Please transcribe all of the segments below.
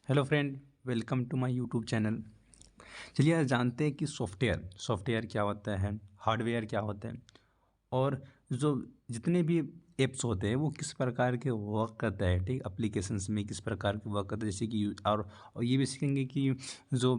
Hello friend, welcome to my YouTube channel. चलिए आज जानते हैं कि सॉफ्टवेयर क्या होता है, हार्डवेयर क्या होता है और जो जितने भी ऐप्स होते हैं वो किस प्रकार के वर्क करता है। ठीक, एप्लीकेशंस में किस प्रकार के वर्क करता है, जैसे कि और ये भी सीखेंगे कि जो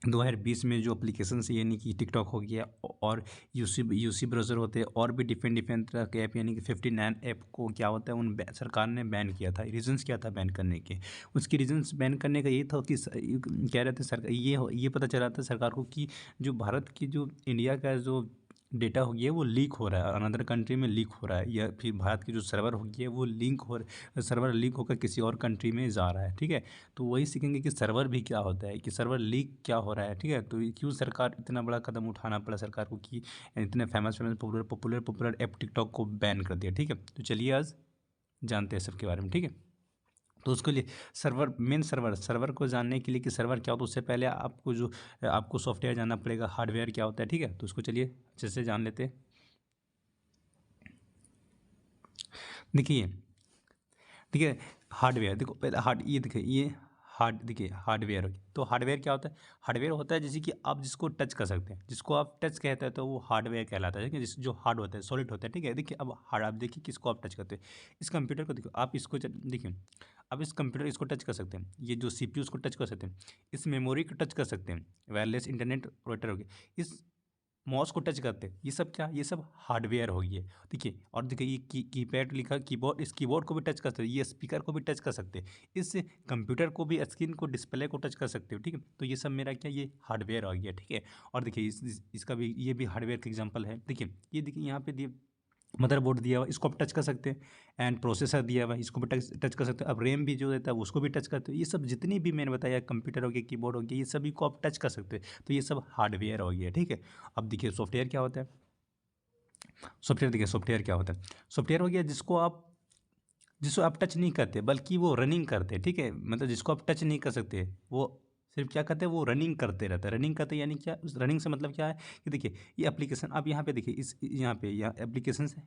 2020 में जो एप्लीकेशंस यानी कि टिकटॉक हो गया और यूसी ब्राउज़र होते हैं और भी डिफरेंट डिफरेंट तरह के ऐप यानी कि 59 ऐप को क्या होता है सरकार ने बैन किया था। रीजंस क्या था बैन करने के? उसकी रीजंस बैन करने का ये था कि कह रहे थे सरकार ये पता चला था सरकार को कि जो भारत की जो इंडिया का जो डेटा हो गया वो लीक हो रहा है, अनदर कंट्री में लीक हो रहा है, या फिर भारत की जो सर्वर हो गया वो सर्वर लीक होकर किसी और कंट्री में जा रहा है। ठीक है, तो वही सीखेंगे कि सर्वर भी क्या होता है, कि सर्वर लीक क्या हो रहा है। ठीक है, तो ये क्यों सरकार इतना बड़ा कदम उठाना पड़ा सरकार को कि इतने famous famous popular app TikTok को बैन कर दिया। ठीक है, तो चलिए आज जानते हैं सबके बारे में। ठीक है, तो उसके लिए सर्वर को जानने के लिए कि सर्वर क्या होता है उससे पहले आपको सॉफ्टवेयर जानना पड़ेगा, हार्डवेयर क्या होता है। ठीक है, तो उसको चलिए अच्छे से जान लेते हैं। देखिए, ठीक है, हार्डवेयर देखो पहले देखिए हार्डवेयर हो गया। तो हार्डवेयर क्या होता है? हार्डवेयर होता है जैसे कि आप जिसको टच कर सकते हैं, जिसको आप टच कहते हैं तो वो हार्डवेयर कहलाता है। ठीक है, जो हार्ड होता है, सॉलिड होता है। ठीक है, देखिए अब हार्ड आप देखिए किसको आप टच करते हैं। इस कंप्यूटर को देखो, आप इसको देखिए, आप इस कंप्यूटर इसको टच कर सकते हैं, ये जो सीपीयू उसको टच कर सकते हैं, इस मेमोरी को टच कर सकते हैं, वायरलेस इंटरनेट राउटर हो गया, इस माउस को टच करते हैं। ये सब हार्डवेयर हो गई है। देखिए, और देखिए ये कीपैड लिखा, कीबोर्ड, इस कीबोर्ड को भी टच कर सकते हैं, ये स्पीकर को भी टच कर सकते हैं, इस कंप्यूटर को भी, स्क्रीन को, डिस्प्ले को टच कर सकते हो। ठीक है, तो ये सब मेरा क्या, ये हार्डवेयर आ गया। ठीक है, और देखिए इसका भी, ये भी हार्डवेयर का एग्जाम्पल है। देखिए यहाँ पे दिए मदरबोर्ड दिया हुआ, इसको आप टच कर सकते हैं। एंड प्रोसेसर दिया हुआ है, इसको भी टच कर सकते हैं। अब रैम भी जो देता है उसको भी टच करते हो। ये सब जितनी भी मैंने बताया, कंप्यूटर हो गया, कीबोर्ड हो गया, ये सभी को आप टच कर सकते हैं। तो ये सब हार्डवेयर हो गया। ठीक है, अब देखिए सॉफ्टवेयर क्या होता है। सॉफ्टवेयर क्या होता है? सॉफ्टवेयर हो गया जिसको आप टच नहीं करते बल्कि वो रनिंग करते हैं। ठीक है, मतलब जिसको आप टच नहीं कर सकते, वो सिर्फ क्या करते हैं, वो रनिंग करते रहते हैं। रनिंग करते यानी क्या, उस रनिंग से मतलब क्या है कि देखिए ये एप्लीकेशन, आप यहाँ पे देखिए, इस यहाँ एप्लीकेशन है,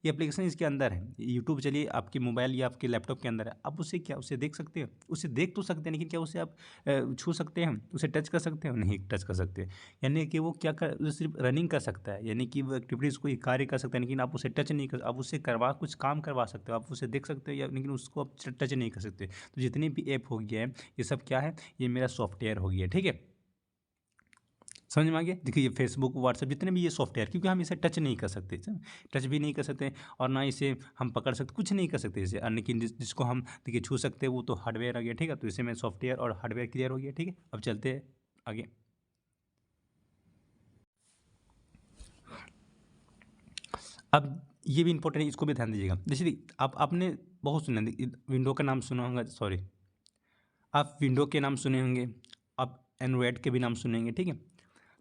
ये एप्लीकेशन इसके अंदर है। यूट्यूब चलिए आपके मोबाइल या आपके लैपटॉप के अंदर है, आप उसे क्या, उसे देख सकते हैं, उसे देख तो सकते हैं, लेकिन क्या उसे आप छू सकते हैं, उसे टच कर सकते हैं? नहीं टच कर सकते। यानी कि वो क्या कर, वो सिर्फ रनिंग कर सकता है, यानी कि वो एक्टिविटीज़ कोई कार्य कर सकता है, लेकिन आप उसे टच नहीं कर, आप उससे कुछ काम करवा सकते हो, आप उसे देख सकते हो, या लेकिन उसको आप टच नहीं कर सकते। तो जितनी भी ऐप हो गया है, ये सब क्या है, ये मेरा सॉफ्टवेयर हो गया। ठीक है, समझ में आ गया? देखिए ये फेसबुक, व्हाट्सएप, जितने भी ये सॉफ्टवेयर, क्योंकि हम इसे टच नहीं कर सकते, टच भी नहीं कर सकते, और ना इसे हम पकड़ सकते, कुछ नहीं कर सकते इसे, और लेकिन जिसको हम देखिए छू सकते हैं वो तो हार्डवेयर आ गया। ठीक है, तो इसे में सॉफ्टवेयर और हार्डवेयर क्लियर हो गया। ठीक है, अब चलते हैं आगे। अब ये भी इंपॉर्टेंट है, इसको भी ध्यान दीजिएगा। जैसे आप आपने बहुत सुना, विंडो का नाम सुना होगा, सॉरी, आप विंडो के नाम सुने होंगे, आप एंड्रॉयड के भी नाम सुनेंगे। ठीक है,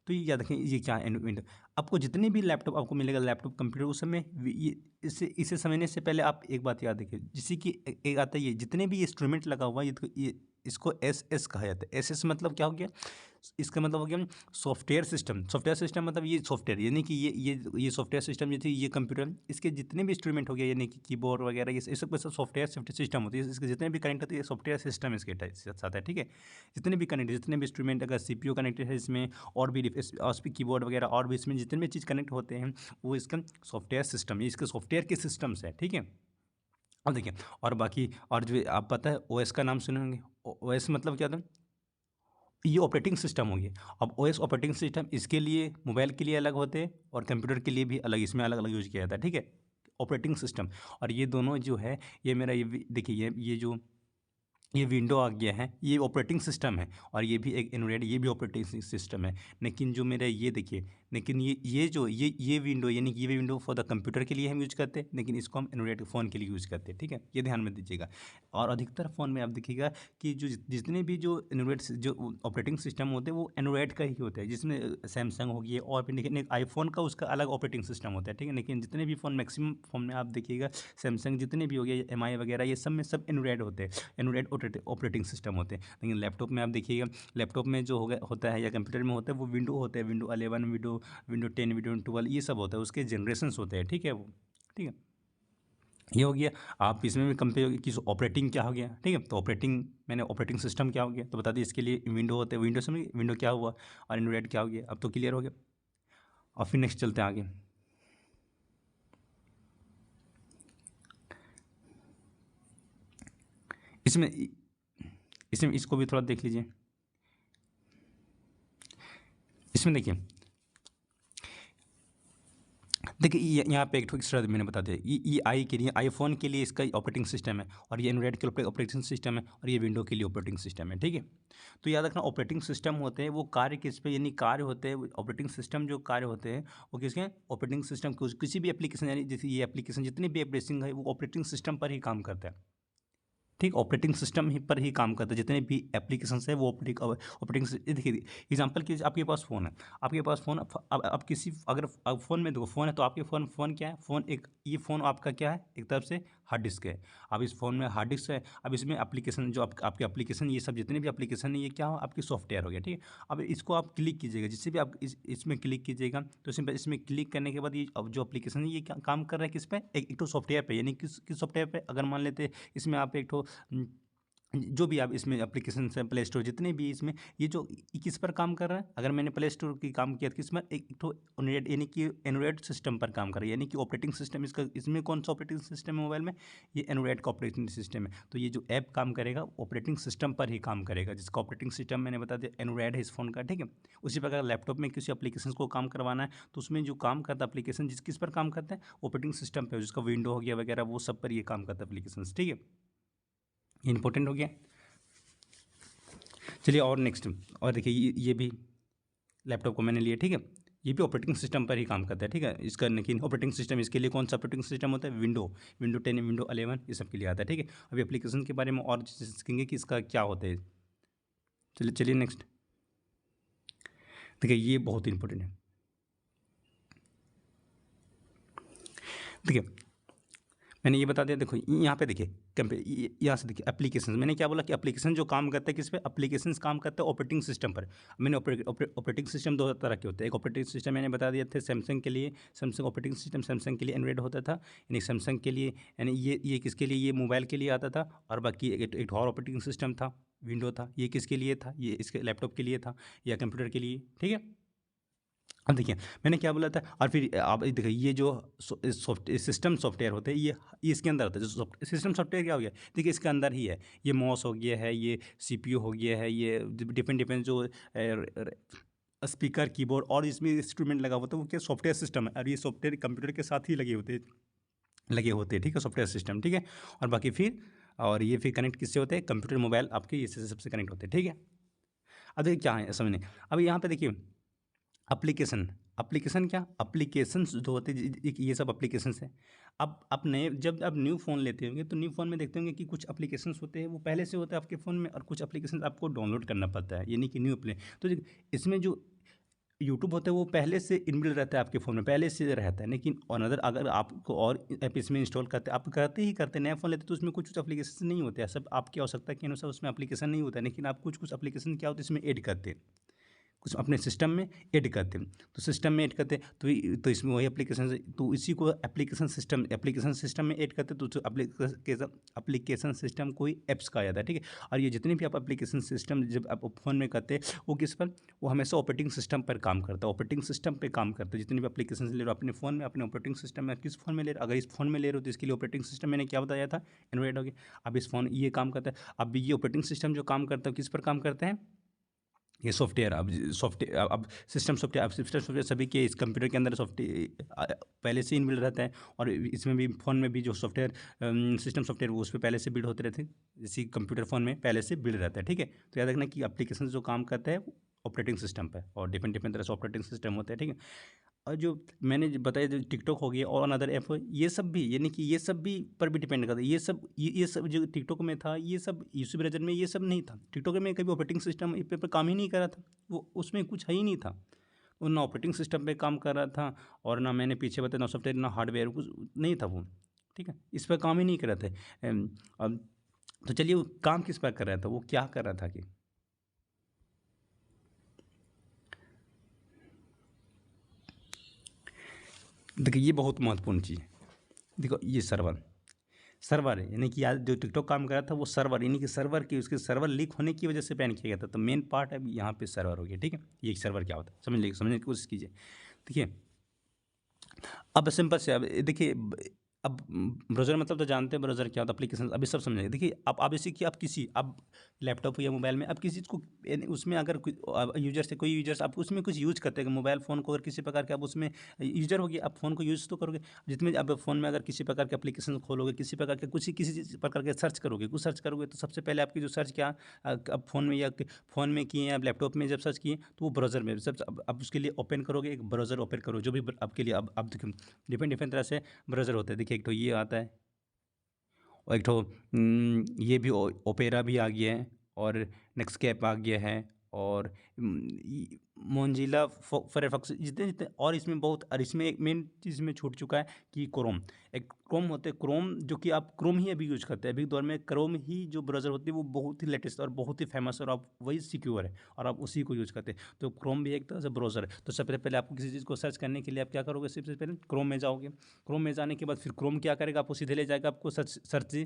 तो ये याद रखें, ये क्या है विंडो। आपको जितने भी लैपटॉप आपको मिलेगा, लैपटॉप कंप्यूटर, उस समय ये इसे समझने से पहले आप एक बात याद रखिए, जैसे कि एक आता है, ये जितने भी इंस्ट्रूमेंट लगा हुआ है, ये इसको एस एस कहा जाता है। एस एस मतलब क्या हो गया, इसका मतलब हो गया सॉफ्टवेयर सिस्टम, मतलब ये सॉफ्टवेयर, यानी कि ये सॉफ्टवेयर सिस्टम, जैसे ये कंप्यूटर, इसके जितने भी इंस्ट्रूमेंट हो गया, यानी कि कीबोर्ड वगैरह, ये सब सॉफ्टवेयर सिस्टम होती है। इसके जितने भी कनेक्ट होते हैं, ये सॉफ्टवेयर सिस्टम इसके साथ है। ठीक है, जितने भी इंस्ट्रूमेंट, अगर सीपीयू कनेक्टेड है इसमें, और भी कीबोर्ड वगैरह, और भी इसमें जितने भी चीज़ कनेक्ट होते हैं, वो इसका सॉफ्टवेयर सिस्टम, ये इसके सॉफ्टवेयर के सिस्टम्स है। ठीक है, अब देखिए, और बाकी, और जो आप पता है ओएस का नाम सुने होंगे। ओएस मतलब क्या था, ये ऑपरेटिंग सिस्टम हो गया। अब ओएस ऑपरेटिंग सिस्टम, इसके लिए मोबाइल के लिए अलग होते हैं और कंप्यूटर के लिए भी अलग, इसमें अलग अलग यूज किया जाता है। ठीक है, ऑपरेटिंग सिस्टम, और ये दोनों जो है, ये मेरा देखिए ये जो ये विंडो आ गया है, ये ऑपरेटिंग सिस्टम है, और ये भी एक एंड्रॉयड, ये भी ऑपरेटिंग सिस्टम है। लेकिन जो मेरा ये देखिए, लेकिन ये विंडो, यानी कि ये विंडो फॉर द कंप्यूटर के लिए हम यूज करते हैं, लेकिन इसको हम एंड्रॉयड फ़ोन के लिए यूज करते हैं। ठीक है, ये ध्यान में दीजिएगा। और अधिकतर फ़ोन में आप देखिएगा कि जो जितने भी जो एंड्रॉयड जो ऑपरेटिंग सिस्टम होते हैं, वो एंड्रॉयड का ही होता है, जिसमें सैमसंग हो गया, और भी लेकिन आईफोन का उसका अलग ऑपरेटिंग सिस्टम होता है। ठीक है, लेकिन जितने भी फ़ोन, मैक्सिमम फ़ोन में आप देखिएगा, सैमसंग जितने भी हो गए, एमआई वगैरह, ये सब में सब एंड्रॉयड होते हैं, एंड्रॉयड ऑपरेटिंग सिस्टम होते हैं। लेकिन लैपटॉप में आप देखिएगा, लैपटॉप में जो होता है, या कंप्यूटर में होता है, वो विंडो होता है, विंडो 11, विंडो 10, विंडो 12, ये सब होता है, उसके जनरेशन्स होते हैं। ठीक है, वो ठीक है। ये हो गया। आप इसमें भी कंपेयर कि ऑपरेटिंग क्या हो गया, ठीक है। तो ऑपरेटिंग मैंने ऑपरेटिंग सिस्टम क्या हो गया तो बता दिया। इसके लिए विंडो होते हैं, विंडो समझिए विंडो क्या हुआ और एंड्रॉयड क्या हो गया, अब तो क्लियर हो गया। और फिर नेक्स्ट चलते हैं आगे। इसमें इसमें इसको भी थोड़ा देख लीजिए। इसमें देखिए, देखिए यहाँ पे एक ठो एक्स्ट्रा मैंने बता दिया। ये आई के लिए, आईफोन के लिए इसका ऑपरेटिंग सिस्टम है, और ये एंड्रॉयड के लिए ऑपरेटिंग सिस्टम है, और ये विंडो के लिए ऑपरेटिंग सिस्टम है, ठीक है। तो याद रखना ऑपरेटिंग सिस्टम होते हैं वो कार्य किस पे, यानी कार्य होते हैं ऑपरेटिंग सिस्टम जो कार्य होते हैं वो किसके, ऑपरेटिंग सिस्टम किसी भी एप्लीकेशन, यानी जैसे ये एप्लीकेशन जितनी भी एप्लीकेशन है वो ऑपरेटिंग सिस्टम पर ही काम करता है, ठीक। ऑपरेटिंग सिस्टम ही पर ही काम करता है, जितने भी एप्लीकेशंस है वो ऑपरेटिंग देखिए एग्जांपल की, आपके पास फ़ोन है, आपके पास फ़ोन अब किसी अगर अब फ़ोन में देखो फ़ोन है तो आपके फ़ोन क्या है, फ़ोन एक ये फ़ोन आपका क्या है, एक तरफ से हार्ड डिस्क है। अब इस फ़ोन में हार्ड डिस्क है, अब इसमें एप्लीकेशन जो आपके एप्लीकेशन, ये सब जितने भी एप्लीकेशन है ये क्या हो, आपकी सॉफ्टवेयर हो गया, ठीक है। अब इसको आप क्लिक कीजिएगा, जिससे भी आप इसमें क्लिक कीजिएगा तो इसमें क्लिक करने के बाद ये अब जो एप्लीकेशन है ये काम कर रहा है किस पे, एक तो सॉफ्टवेयर पे, यानी किस सॉफ्टवेयर पे, अगर मान लेते हैं इसमें आप एक ठो जो भी आप इसमें एप्लीकेशन है प्ले स्टोर जितने भी इसमें, ये जो किस पर काम कर रहा है, अगर मैंने प्ले स्टोर की काम किया तो किस पर, एक तो एंड्रॉयड, यानी कि एंड्रॉयड सिस्टम पर काम कर रहा है, यानी कि ऑपरेटिंग सिस्टम इसका, इसमें कौन सा ऑपरेटिंग सिस्टम है मोबाइल में, ये एंड्रॉयड का ऑपरेटिंग सिस्टम है। तो ये जो ऐप काम करेगा ऑपरेटिंग सिस्टम पर ही काम करेगा, जिसका ऑपरेटिंग सिस्टम मैंने बता दिया एंड्रॉयड है इस फोन का, ठीक है। उसी प्रकार लैपटॉप में किसी एप्लीकेशन को काम करवाना है तो उसमें जो काम करता है एप्लीकेशन जिस किस पर काम करता है, ऑपरेटिंग सिस्टम पर, जिसका विंडो हो गया वगैरह वो सब पर ये काम करता है एप्लीकेशन, ठीक है। इंपॉर्टेंट हो गया। चलिए और नेक्स्ट, और देखिए ये भी लैपटॉप को मैंने लिया, ठीक है। ये भी ऑपरेटिंग सिस्टम पर ही काम करता है, ठीक है। इसका लेकिन ऑपरेटिंग सिस्टम इसके लिए कौन सा ऑपरेटिंग सिस्टम होता है, विंडो 10 विंडो 11 ये सब के लिए आता है, ठीक है। अभी एप्लीकेशन के बारे में और सीखेंगे कि इसका क्या होता है। चलिए चलिए नेक्स्ट, देखिए ये बहुत इंपॉर्टेंट है। देखिए मैंने ये बता दिया, देखो यहाँ पे देखिए यहाँ से देखिए एप्लीकेशन, मैंने क्या बोला कि एप्लीकेशन जो काम करता है किस पे, एप्लीकेशन काम करता है ऑपरेटिंग सिस्टम पर। मैंने ऑपरेटिंग सिस्टम दो तरह के होते हैं, एक ऑपरेटिंग सिस्टम मैंने बता दिया थे सैमसंग के लिए, सैमसंग ऑपरेटिंग सिस्टम सैमसंग के लिए एंड्रॉइड होता था, यानी सैमसंग के लिए, यानी ये किसके लिए, ये मोबाइल के लिए आता था, और बाकी एक और ऑपरेटिंग सिस्टम था विंडो था, ये किसके लिए था, ये इसके लैपटॉप के लिए था या कंप्यूटर के लिए, ठीक है। अब देखिए मैंने क्या बोला था, और फिर आप देखिए ये जो सिस्टम सॉफ्टवेयर होते हैं ये इसके अंदर होता है, जो सिस्टम सॉफ्टवेयर क्या हो गया, देखिए इसके अंदर ही है, ये मॉस हो गया है, ये सीपीयू हो गया है, ये डिफरेंट डिफरेंट जो स्पीकर कीबोर्ड और इसमें इंस्ट्रूमेंट लगा होता है वो क्या सॉफ्टवेयर सिस्टम है, और ये सॉफ्टवेयर कंप्यूटर के साथ ही लगे होते हैं, ठीक है, सॉफ्टवेयर सिस्टम, ठीक है। और बाकी फिर और ये फिर कनेक्ट किससे होते हैं, कंप्यूटर मोबाइल आपके ये सबसे कनेक्ट होते हैं, ठीक है। अब देखिए क्या है समझने, अब यहाँ पे देखिए एप्लीकेशन, एप्लीकेशन क्या, एप्लीकेशंस जो होते हैं ये सब एप्लीकेशंस हैं। अब अपने जब आप न्यू फ़ोन लेते होंगे तो न्यू फ़ोन में देखते होंगे कि कुछ एप्लीकेशंस होते हैं वो पहले से होते हैं आपके फ़ोन में, और कुछ एप्लीकेशंस आपको डाउनलोड करना पड़ता है, यानी कि न्यू प्ले। तो इसमें जो यूट्यूब होता है वो पहले से इनबिल्ट रहता है आपके फ़ोन में, पहले से रहता है, लेकिन अनदर अगर आपको और ऐप इसमें इंस्टॉल करते आप करते ही करते नया फ़ोन लेते तो उसमें कुछ एप्लीकेशन नहीं होते हैं, सब आपकी आवश्यकता के अनुसार उसमें एप्लीकेशन नहीं होता है, लेकिन आप कुछ एप्लीकेशन क्या होते हैं इसमें ऐड करते हैं, कुछ अपने सिस्टम में ऐड करते हैं, तो सिस्टम में ऐड करते हैं तो इसमें वही एप्लीकेशन तो इसी को एप्लीकेशन सिस्टम में ऐड करते हैं, तो एप्लीकेशन सिस्टम कोई ऐप्स का आ जाता है, ठीक है। और ये जितने भी आप एप्लीकेशन सिस्टम जब आप फ़ोन में करते हैं वो किस पर, वो हमेशा ऑपरेटिंग सिस्टम पर काम करता है, ऑपरेटिंग सिस्टम पर काम करता है, जितने भी एप्लीकेशन ले रहे हो अपने फ़ोन में, अपने ऑपरेटिंग सिस्टम में किस फ़ोन में ले रहे हो, अगर इस फ़ोन में ले रहे हो तो इसके लिए ऑपरेटिंग सिस्टम मैंने क्या बताया था, एंड्रॉइड हो गया। अब इस फ़ोन ये काम करता है, अब ये ऑपरेटिंग सिस्टम जो काम करता है किस पर काम करते हैं, ये सॉफ्टवेयर, अब सिस्टम सॉफ्टवेयर सभी के इस कंप्यूटर के अंदर सॉफ्टवेयर पहले से इनबिल्ट रहता है, और इसमें भी फ़ोन में भी जो सॉफ्टवेयर सिस्टम सॉफ्टवेयर वो उस पर पहले से बिल्ड होते रहते हैं, इसी कंप्यूटर फ़ोन में पहले से बिल्ड रहता है, ठीक है। तो याद रखना कि एप्लीकेशन जो काम करता है ऑपरेटिंग सिस्टम पर, और डिफरेंट डिफरेंट तरह से ऑपरेटिंग सिस्टम होते हैं, ठीक है। और जो मैंने जो बताया जो टिकटॉक हो गया और अनदर ऐप हो, ये सब भी यानी कि ये सब भी पर भी डिपेंड करता है, ये सब जो टिकटॉक में था ये सब यूसी ब्राउज़र में ये सब नहीं था, टिकटॉक में कभी ऑपरेटिंग सिस्टम इस पे काम ही नहीं करा था, वो उसमें कुछ है ही नहीं था, वो ना ऑपरेटिंग सिस्टम पे काम कर रहा था, और ना मैंने पीछे बताया ना सॉफ्टवेयर ना हार्डवेयर कुछ नहीं था वो, ठीक है, इस पर काम ही नहीं कर रहे थे। अब तो चलिए वो काम किस पर कर रहा था, वो क्या कर रहा था कि देखिए ये बहुत महत्वपूर्ण चीज़ है। देखो ये सर्वर, सर्वर है, यानी कि आज जो टिकटॉक काम कर रहा था वो सर्वर, यानी कि सर्वर की उसके सर्वर लीक होने की वजह से बैन किया गया था। तो मेन पार्ट अब यहाँ पे सर्वर हो गया, ठीक है। ये सर्वर क्या होता है समझने की कोशिश कीजिए। देखिए अब सिंपल से अब देखिए अब ब्राउज़र मतलब तो जानते हैं ब्राउज़र क्या होता है, एप्लीकेशन अभी सब समझाएंगे। देखिए आप जैसे कि आप किसी अब लैपटॉप या मोबाइल में आप किसी चीज़ को यानी उसमें अगर कोई यूजर से कोई यूजर्स आप उसमें कुछ यूज़ करते हैं मोबाइल फ़ोन को, अगर किसी प्रकार के आप उसमें यूजर होगी आप फ़ोन को यूज़ तो करोगे। जितने अब फ़ोन में अगर किसी प्रकार के एप्लीकेशन खोलोगे, किसी प्रकार के कुछ किसी चीज़ प्रकार के सर्च करोगे, कुछ सर्च करोगे तो सबसे पहले आपकी जो सर्च क्या अब फ़ोन में या फ़ोन में किए या लैपटॉप में जब सर्च किए तो वो ब्राउज़र में सब अब उसके लिए ओपन करोगे, एक ब्राउज़र ओपन करो जो भी आपके लिए अब देखो डिफरेंट डिफरेंट तरह से ब्राउज़र होते हैं। देखिए एक तो ये आता है और एक तो ये भी ओपेरा भी आ गया है और नेक्सकैप आ गया है और मोंजिला फायरफॉक्स जितने जितने और इसमें बहुत और इसमें एक मेन चीज़ में छूट चुका है कि क्रोम। एक क्रोम होते हैं, क्रोम जो कि आप क्रोम ही अभी यूज करते हैं। अभी के दौर में क्रोम ही जो ब्राउज़र होती है वो बहुत ही लेटेस्ट और बहुत ही फेमस और आप वही सिक्योर है और आप उसी को यूज करते हैं। तो क्रोम भी एक तरह से ब्राउज़र है। तो सबसे पहले आपको किसी चीज़ को सर्च करने के लिए आप क्या करोगे, सबसे पहले क्रोम में जाओगे। क्रोम में जाने के बाद फिर क्रोम क्या करेगा, आपको सीधे ले जाएगा आपको सर्च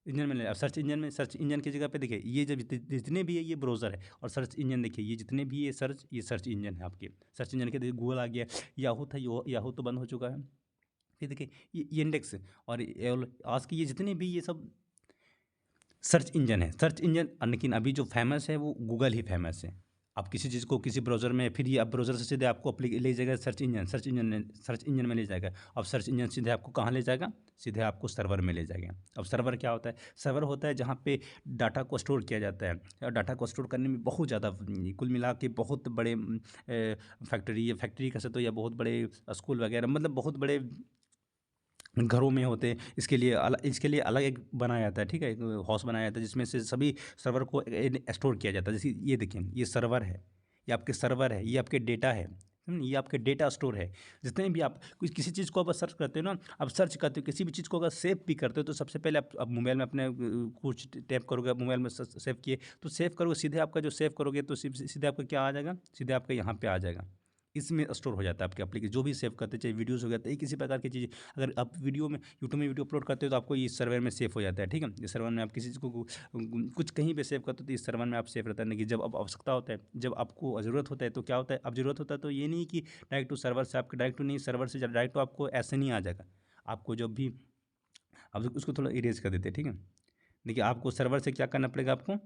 इंजन में ले। अब सर्च इंजन की जगह पे देखिए ये जब जितने भी है ये ब्राउज़र है और सर्च इंजन देखिए ये जितने भी ये सर्च इंजन है आपके। सर्च इंजन के देखिए गूगल आ गया, याहू था, याहू तो बंद हो चुका है। फिर देखिए ये इंडेक्स और आज की ये जितने भी ये सब सर्च इंजन है। सर्च इंजन लेकिन अभी जो फेमस है वो गूगल ही फेमस है। आप किसी चीज़ को किसी ब्राउज़र में फिर ये आप ब्राउज़र से सीधे आपको ले जाएगा सर्च इंजन में ले जाएगा। अब सर्च इंजन सीधे आपको कहाँ ले जाएगा, सीधे आपको सर्वर में ले जाएगा। अब सर्वर क्या होता है, सर्वर होता है जहाँ पे डाटा को स्टोर किया जाता है और डाटा को स्टोर करने में बहुत ज़्यादा कुल मिला के बहुत बड़े फैक्ट्री कह सकते हो या बहुत बड़े स्कूल वगैरह मतलब बहुत बड़े घरों में होते हैं। इसके लिए अलग एक बनाया जाता है, ठीक है, एक हाउस बनाया जाता है जिसमें से सभी सर्वर को स्टोर किया जाता है। जैसे ये देखिए ये सर्वर है, ये आपके सर्वर है, ये आपके डेटा है। ये आपके डेटा स्टोर है। जितने भी आप कुछ किसी चीज़ को आप सर्च करते हो ना, आप सर्च करते हो किसी भी चीज़ को अगर सेव भी करते हो तो सबसे पहले आप मोबाइल में अपने कुछ टैप करोगे, आप मोबाइल में सेव किए तो सेव करोगे, सीधे आपका जो सेव करोगे तो सीधे आपका क्या आ जाएगा, सीधे आपका यहाँ पे आ जाएगा। इसमें स्टोर हो जाता है आपके एप्लीकेशन जो भी सेव करते हैं, चाहे वीडियोज़ हो गया तो किसी प्रकार की चीज़ अगर आप वीडियो में यूट्यूब में वीडियो अपलोड करते हो तो आपको इस सर्वर में सेव हो जाता है, ठीक है। इस सर्वर में आप किसी चीज़ को कुछ कहीं पे सेव करते हो तो इस सर्वर में आप सेव रहता है। लेकिन जब अब आवश्यकता होता है, जब आपको ज़रूरत होता है तो क्या होता है, अब ज़रूरत होता है तो ये नहीं कि डायरेक्ट टू सर्वर से आपके डायरेक्ट टू नहीं, सर्वर से डायरेक्ट तो आपको ऐसे नहीं आ जाएगा। आपको जब भी अब उसको थोड़ा इरेज कर देते हैं, ठीक है। देखिए आपको सर्वर से क्या करना पड़ेगा आपको,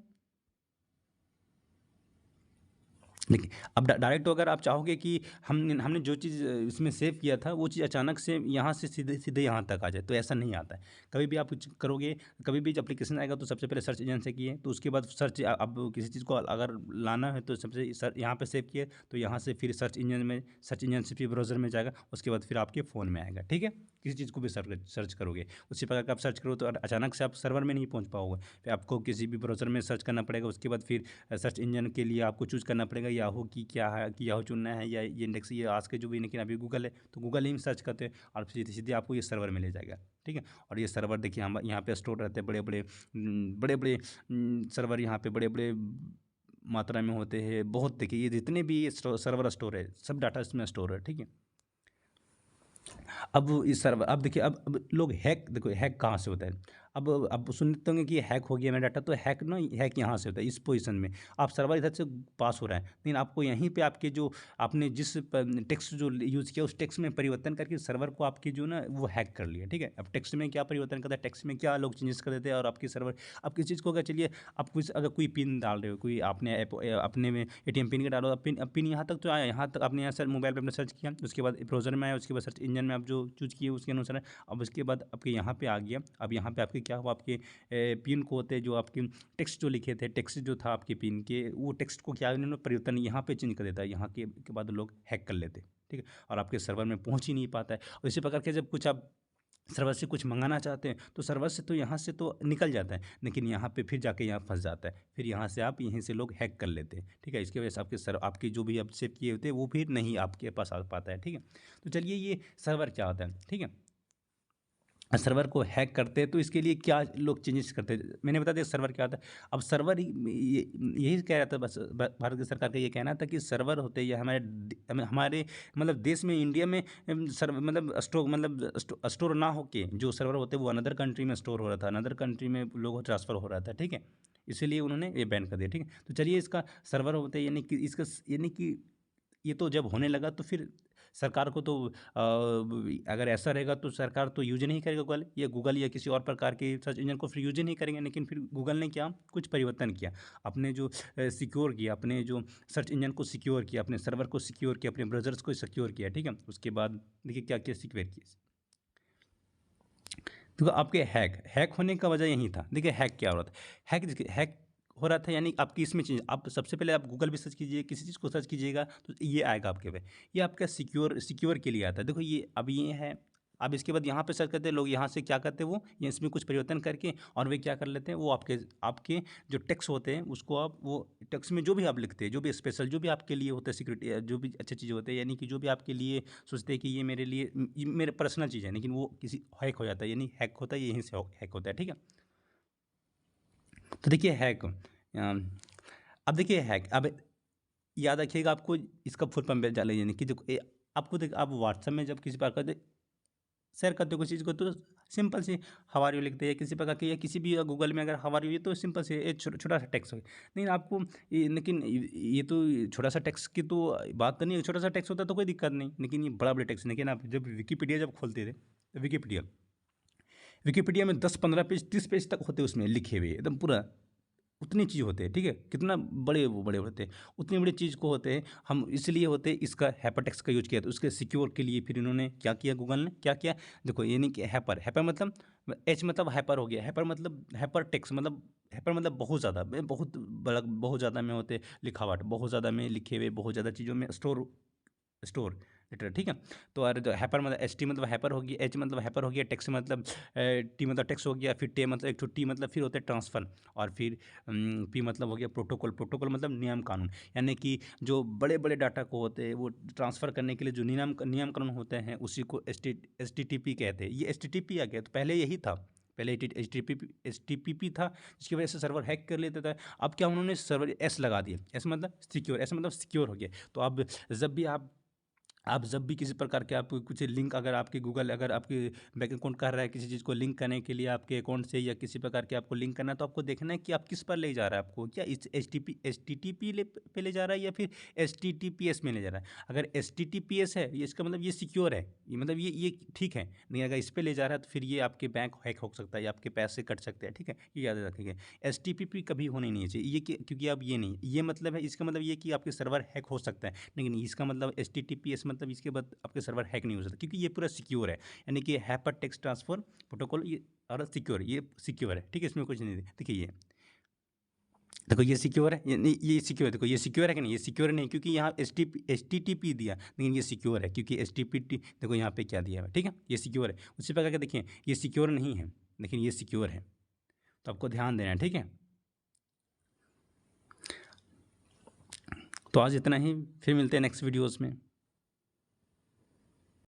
देखिए अब डायरेक्ट तो अगर आप चाहोगे कि हमने जो चीज़ इसमें सेव किया था वो चीज़ अचानक से यहाँ से सीधे सीधे यहाँ तक आ जाए तो ऐसा नहीं आता है। कभी भी आप कुछ करोगे, कभी भी एप्लीकेशन आएगा तो सबसे पहले सर्च इंजन से किए तो उसके बाद सर्च अब किसी चीज़ को अगर लाना है तो सबसे यहाँ पे सेव किए तो यहाँ से फिर सर्च इंजन से फिर ब्राउज़र में जाएगा, उसके बाद फिर आपके फ़ोन में आएगा, ठीक है। किसी चीज़ को भी सर्च करोगे उसी प्रकार का आप सर्च करो तो अचानक से आप सर्वर में नहीं पहुँच पाओगे, फिर आपको किसी भी ब्राउज़र में सर्च करना पड़ेगा। उसके बाद फिर सर्च इंजन के लिए आपको चूज़ करना पड़ेगा याहू की क्या है कि याहू चुनना है या ये इंडेक्स ये आज के जो भी, लेकिन अभी गूगल है तो गूगल ही में सर्च करते हैं और सीधे सीधे आपको ये सर्वर में ले जाएगा, ठीक है। और ये सर्वर देखिए हम यहाँ पे स्टोर रहते हैं, बड़े बड़े सर्वर यहाँ पे बड़े बड़े मात्रा में होते हैं बहुत। देखिए ये जितने भी ये सर्वर स्टोर है सब डाटा इसमें स्टोर है, ठीक है। अब इस सर्वर अब देखिए अब लोग देखो हैक कहाँ से होता है। अब सुनते होंगे कि हैक हो गया मेरा डाटा, तो हैक यहाँ से होता है। इस पोजीशन में आप सर्वर इधर से पास हो रहा है लेकिन आपको यहीं पे आपके जो आपने जिस टेक्स्ट जो यूज़ किया उस टेक्स्ट में परिवर्तन करके सर्वर को आपकी जो ना वो हैक कर लिया, ठीक है। अब टेक्स्ट में क्या परिवर्तन करता है, टेक्स्ट में क्या लोग चेंजेस कर देते हैं और आपकी सर्वर अब किसी चीज़ को अगर चलिए आप कुछ अगर कोई पिन डाल रहे हो, कोई आपने अपने में एटीएम पिन का डालो, अब पिन यहाँ तक तो आया, यहाँ तक आपने यहाँ से मोबाइल पर अपने सर्च किया, उसके बाद ब्राउज़र में आया, उसके बाद सर्च इंजन में आप जो चूज़ किए उसके अनुसार अब उसके बाद आपके यहाँ पे आ गया। अब यहाँ पे आपके क्या हुआ, आपके पिन को होते जो आपके टेक्स्ट जो लिखे थे, टेक्स्ट जो था आपके पिन के वो टेक्स्ट को क्या उन्होंने परिवर्तन यहाँ पे चेंज कर देता है, यहाँ के बाद लोग हैक कर लेते हैं, ठीक है। और आपके सर्वर में पहुँच ही नहीं पाता है। और इसी प्रकार के जब कुछ आप सर्वर से कुछ मंगाना चाहते हैं तो सर्वर से तो यहाँ से तो निकल जाता है लेकिन यहाँ पे फिर जाके यहाँ फंस जाता है, फिर यहाँ से आप यहीं से लोग हैक कर लेते हैं, ठीक है। इसकी वजह से आपके जो भी आप सेव किए होते हैं वो फिर नहीं आपके पास आ पाता है, ठीक है। तो चलिए ये सर्वर क्या होता है, ठीक है। सर्वर को हैक करते हैं तो इसके लिए क्या लोग चेंजेस करते हैं। मैंने बता दिया सर्वर क्या होता है। अब सर्वर यही कह रहा था, बस भारत की सरकार का ये कहना था कि सर्वर होते हैं, ये हमारे मतलब देश में, इंडिया में सर्वर मतलब स्टोर ना होके जो सर्वर होते हैं वो अनदर कंट्री में स्टोर हो रहा था, अनदर कंट्री में लोगों को ट्रांसफ़र हो रहा था, ठीक है। इसीलिए उन्होंने ये बैन कर दिया, ठीक है। तो चलिए, इसका सर्वर होते हैं यानी कि यानी कि ये तो जब होने लगा तो फिर सरकार को तो अगर ऐसा रहेगा तो सरकार तो यूज नहीं करेगा गूगल या किसी और प्रकार के सर्च इंजन को फिर यूज ही नहीं करेंगे। लेकिन फिर गूगल ने क्या कुछ परिवर्तन किया, अपने जो सिक्योर किया, अपने जो सर्च इंजन को सिक्योर किया, अपने सर्वर को सिक्योर किया, अपने ब्राउज़र्स को सिक्योर किया, ठीक है। उसके बाद देखिए क्या क्या सिक्योर किया। तो आपके हैक होने का वजह यही था। देखिए हैक क्या हो रहा था, हैक हो रहा था यानी आपकी इसमें चीज़, आप सबसे पहले आप गूगल पे सर्च कीजिए, किसी चीज़ को सर्च कीजिएगा तो ये आएगा आपके पे, ये आपका सिक्योर के लिए आता है। देखो ये अब ये है, अब इसके बाद यहाँ पे सर्च करते हैं लोग, यहाँ से क्या करते हैं वो, ये इसमें कुछ परिवर्तन करके और वे क्या कर लेते हैं, वो आपके आपके जो टेक्स्ट होते हैं उसको आप वो टेक्स्ट में जो भी आप लिखते हैं, जो भी स्पेशल, जो भी आपके लिए होता है सिक्योरिटी, जो भी अच्छी चीज़ होते हैं, यानी कि जो भी आपके लिए सोचते हैं कि ये मेरे लिए, ये मेरे पर्सनल चीज़ है, लेकिन वो किसी हैक हो जाता है, यानी हैक होता है, यहीं से हैक होता है, ठीक है। तो देखिए हैक, अब देखिए हैक, अब याद रखिएगा आपको इसका फुल फॉर्म जान लीजिए, यानी कि देखो आपको देख, आप व्हाट्सएप में जब किसी प्रकार का शेयर करते हो किसी चीज़ को तो सिंपल सी हाउ आर यू लिखते हैं, किसी प्रकार की, या किसी भी गूगल में अगर हाउ आर यू तो सिंपल से एक छोटा सा टेक्स्ट हो। लेकिन आपको लेकिन ये तो छोटा सा टेक्स्ट की तो बात तो नहीं है, छोटा सा टेक्स्ट होता तो कोई दिक्कत नहीं, लेकिन ये बड़ा बड़ा टेक्स्ट, लेकिन आप जब विकीपीडिया जब खोलते थे, विकीपीडिया विकीपीडिया में 10 15 पेज 30 पेज तक होते उसमें लिखे हुए एकदम पूरा, उतनी चीज़ होते हैं, ठीक है। कितना बड़े वो बड़े होते हैं, उतनी बड़ी चीज़ को होते हैं, हम इसलिए होते हैं इसका हाइपरटेक्स्ट का यूज किया, तो उसके सिक्योर के लिए फिर इन्होंने क्या किया, गूगल ने क्या किया, देखो ये नहीं कि हैपर मतलब एच मतलब हाइपर हो गया, हाइपर मतलब हाइपर टेक्स्ट मतलब हाइपर मतलब बहुत ज़्यादा, बहुत बड़ा, बहुत ज़्यादा में होते लिखावट, बहुत ज़्यादा में लिखे हुए, बहुत ज़्यादा चीज़ों में स्टोर लेटर, ठीक है। तो और जो हैपर मतलब एच टी मतलब हैपर हो गया, एच मतलब हैपर हो गया, टेक्स्ट मतलब टी मतलब टेक्स्ट हो गया, फिर टे मतलब एक टी मतलब फिर होता है ट्रांसफ़र, और फिर पी मतलब हो गया प्रोटोकॉल, प्रोटोकॉल मतलब नियम कानून, यानी कि जो बड़े बड़े डाटा को होते हैं वो ट्रांसफ़र करने के लिए जो नियम कानून होते हैं उसी को एच टी टी पी कहते हैं। ये एच टी टी पी आ गया, तो पहले यही था, पहले एच टी पी पी था, जिसकी वजह से सर्वर हैक कर लेता था। अब क्या उन्होंने सर्वर एस लगा दिया, एस मतलब सिक्योर, एस मतलब सिक्योर हो गया। तो अब जब भी आप जब भी किसी प्रकार के आप कुछ लिंक, अगर आपके गूगल अगर आपके बैंक अकाउंट कर रहा है किसी चीज़ को लिंक करने के लिए आपके अकाउंट से, या किसी प्रकार के आपको लिंक करना है, तो आपको देखना है कि आप किस पर ले जा रहा है, आपको क्या इस एच टी टी पी पे ले जा रहा है या फिर H T T P S में ले जा रहा है। अगर H T T P S है, ये इसका मतलब ये सिक्योर है, ये मतलब ये ठीक है। नहीं, अगर इस पर ले जा रहा है तो फिर ये आपके बैंक हैक हो सकता है, या आपके पैसे कट सकते हैं, ठीक है। ये याद रखिएगा, एच टी पी पी कभी होने नहीं चाहिए, ये क्योंकि अब ये नहीं, ये मतलब है, इसका मतलब ये कि आपके सर्वर हैक हो सकता है, लेकिन इसका मतलब H T T P S मतलब इसके बाद आपके सर्वर हैक नहीं हो सकता, क्योंकि ये पूरा सिक्योर है, यानी कि हाइपर टेक्स्ट ट्रांसफर प्रोटोकॉल, ये और सिक्योर, ये सिक्योर है, ठीक है। इसमें कुछ नहीं, देखिए ये देखो ये सिक्योर है, ये सिक्योर है, देखो ये सिक्योर है कि नहीं, ये सिक्योर नहीं, क्योंकि यहाँ एच टी टी पी दिया, लेकिन ये सिक्योर है क्योंकि एच टी पी टी, देखो यहाँ पे क्या दिया है, ठीक है, ये सिक्योर है। उसी प्रकार के देखिए ये सिक्योर नहीं है, लेकिन ये सिक्योर है, तो आपको ध्यान देना है, ठीक है। तो आज इतना ही, फिर मिलते हैं नेक्स्ट वीडियोज़ में।